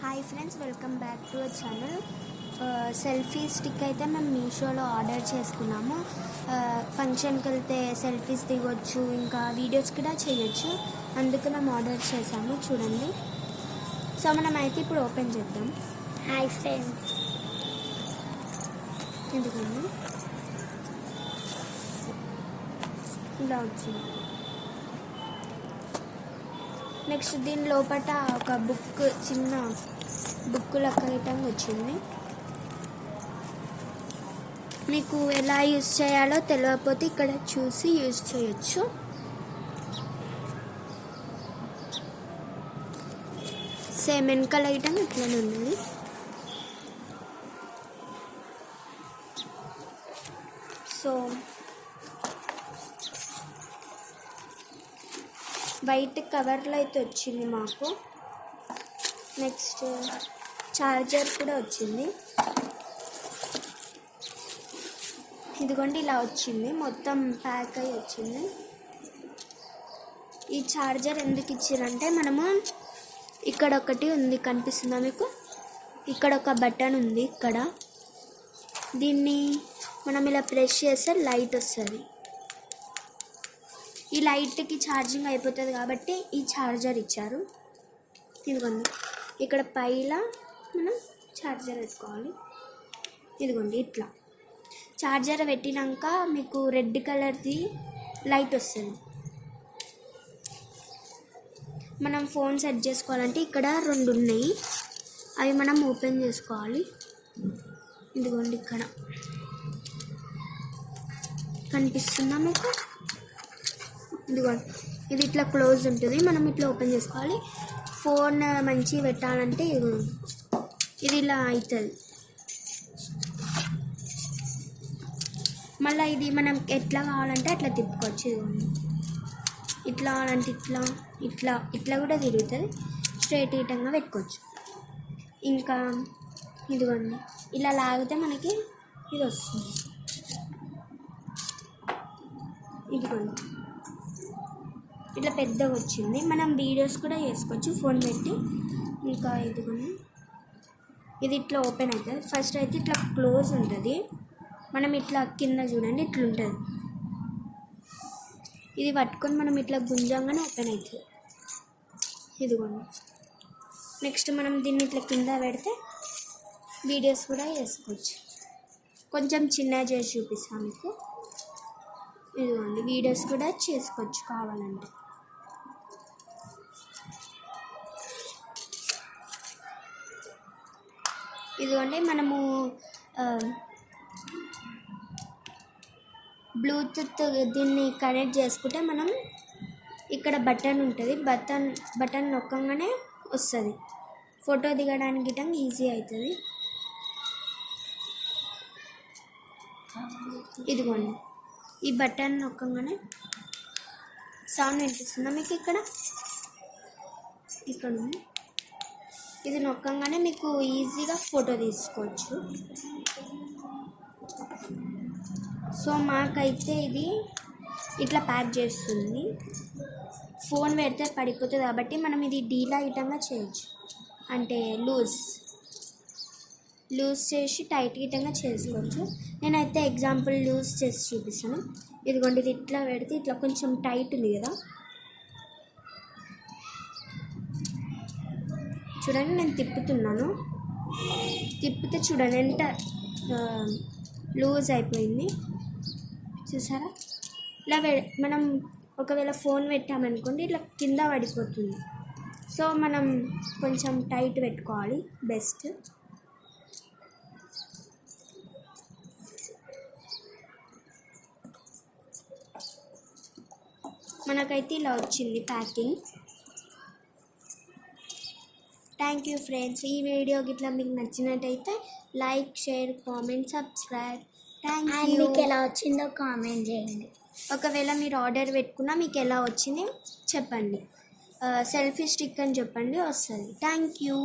Hi friends, welcome back to our channel. Selfie stick అయితే మేము మీషోలో ఆర్డర్ చేసుకున్నాము. ఫంక్షన్కి వెళ్తే సెల్ఫీస్ దిగొచ్చు, ఇంకా వీడియోస్ కూడా చేయొచ్చు. అందుకు మేము ఆర్డర్ చేసాము. చూడండి. సో మనం అయితే ఇప్పుడు ఓపెన్ చేద్దాం. హాయ్ ఫ్రెండ్స్, ఎందుకండి ఇలా వచ్చింది. నెక్స్ట్ దీని లోపల ఒక చిన్న బుక్ లెక్క ఐటమ్ వచ్చింది. మీకు ఎలా యూజ్ చేయాలో తెలియకపోతే ఇక్కడ చూసి యూజ్ చేయొచ్చు. సేమ్ వెనకాల ఐటమ్ ఇట్లనే ఉన్నది. సో వైట్ కవర్లో అయితే వచ్చింది మాకు. నెక్స్ట్ చార్జర్ కూడా వచ్చింది. ఇదిగోండి, ఇలా వచ్చింది, మొత్తం ప్యాక్ అయి వచ్చింది. ఈ చార్జర్ ఎందుకు ఇచ్చారంటే, మనము ఇక్కడ ఒకటి ఉంది, కనిపిస్తుందా మీకు? ఇక్కడ ఒక బటన్ ఉంది. ఇక్కడ దీన్ని మనం ఇలా ప్రెస్ చేస్తే లైట్ వస్తుంది. ఈ లైట్కి ఛార్జింగ్ అయిపోతుంది కాబట్టి ఈ ఛార్జర్ ఇచ్చారు. ఇదిగోండి, ఇక్కడ పైన మనం ఛార్జర్ పెట్టుకోవాలి. ఇదిగోండి, ఇట్లా ఛార్జర్ పెట్టినాక మీకు రెడ్ కలర్ది లైట్ వస్తుంది. మనం ఫోన్ సెట్ చేసుకోవాలంటే ఇక్కడ 2 ఉన్నాయి, అవి మనం ఓపెన్ చేసుకోవాలి. ఇదిగోండి, ఇక్కడ కనిపిస్తుందా మీకు? ఇదిగోండి, ఇది ఇట్లా క్లోజ్ ఉంటుంది, మనం ఇట్లా ఓపెన్ చేసుకోవాలి. ఫోన్ మంచిగా పెట్టాలంటే ఇది ఇలా అవుతుంది. మళ్ళీ ఇది మనం ఎట్లా కావాలంటే అట్లా తిప్పుకోవచ్చు. ఇదిగోండి, ఇట్లా కావాలంటే ఇట్లా ఇట్లా ఇట్లా కూడా తిరుగుతుంది. స్ట్రైట్ ఈటంగా పెట్టుకోవచ్చు. ఇంకా ఇదిగోండి, ఇలా లాగితే మనకి ఇది వస్తుంది. ఇదిగోండి, ఇట్లా పెద్దగా వచ్చింది. మనం వీడియోస్ కూడా చేసుకోవచ్చు ఫోన్ పెట్టి. ఇంకా ఇదిగోండి, ఇది ఇట్లా ఓపెన్ అవుతుంది. ఫస్ట్ అయితే ఇట్లా క్లోజ్ ఉంటుంది. మనం ఇట్లా కింద చూడండి, ఇట్లా ఉంటుంది. ఇది పట్టుకొని మనం ఇట్లా గుంజంగానే ఓపెన్ అవుతుంది. ఇదిగోండి, నెక్స్ట్ మనం దీన్ని ఇట్లా కింద పెడితే వీడియోస్ కూడా చేసుకోవచ్చు. కొంచెం చిన్నగా చేసి చూపిస్తాను మీకు. ఇదిగోండి, వీడియోస్ కూడా చేసుకోవచ్చు కావాలంటే. ఇదిగోండి, మనము బ్లూటూత్ దీన్ని కనెక్ట్ చేసుకుంటే మనం ఇక్కడ బటన్ ఉంటుంది. బటన్ నొక్కగానే వస్తుంది. ఫోటో దిగడానికి గిట్ట ఈజీ అవుతుంది. ఇదిగోండి, ఈ బటన్ నొక్కగానే సౌండ్ వినిపిస్తుందా మీకు? ఇక్కడ ఉంది. ఇది నొక్కగానే మీకు ఈజీగా ఫోటో తీసుకోవచ్చు. సో మాకైతే ఇది ఇట్లా ప్యాక్ చేస్తుంది. ఫోన్ పెడితే పడిపోతుంది కాబట్టి మనం ఇది డీలా ఐటంగా చేయొచ్చు. అంటే లూజ్ చేసి టైట్ ఐటంగా చేసుకోవచ్చు. నేనైతే ఎగ్జాంపుల్ లూజ్ చేసి చూపిస్తాను. ఇదిగోండి, ఇది ఇట్లా పెడితే ఇట్లా కొంచెం టైట్ ఉంది కదా, చూడండి. నేను తిప్పుతున్నాను, తిప్పితే చూడండి ఎంత లూజ్ అయిపోయింది. చూసారా? ఇలా మనం ఒకవేళ ఫోన్ పెట్టామనుకోండి, ఇట్లా కింద పడిపోతుంది. సో మనం కొంచెం టైట్ పెట్టుకోవాలి బెస్ట్. మనకైతే ఇలా వచ్చింది ప్యాకింగ్. Thank you friends. ఈ వీడియో గిట్లా మీకు నచ్చినట్టయితే like, share, comment, subscribe. Thank you. మీకు ఎలా వచ్చిందో కామెంట్ చేయండి. ఒకవేళ మీరు ఆర్డర్ పెట్టుకున్నా మీకు ఎలా వచ్చింది చెప్పండి. సెల్ఫీ స్టిక్ అని చెప్పండి, వస్తుంది. Thank you.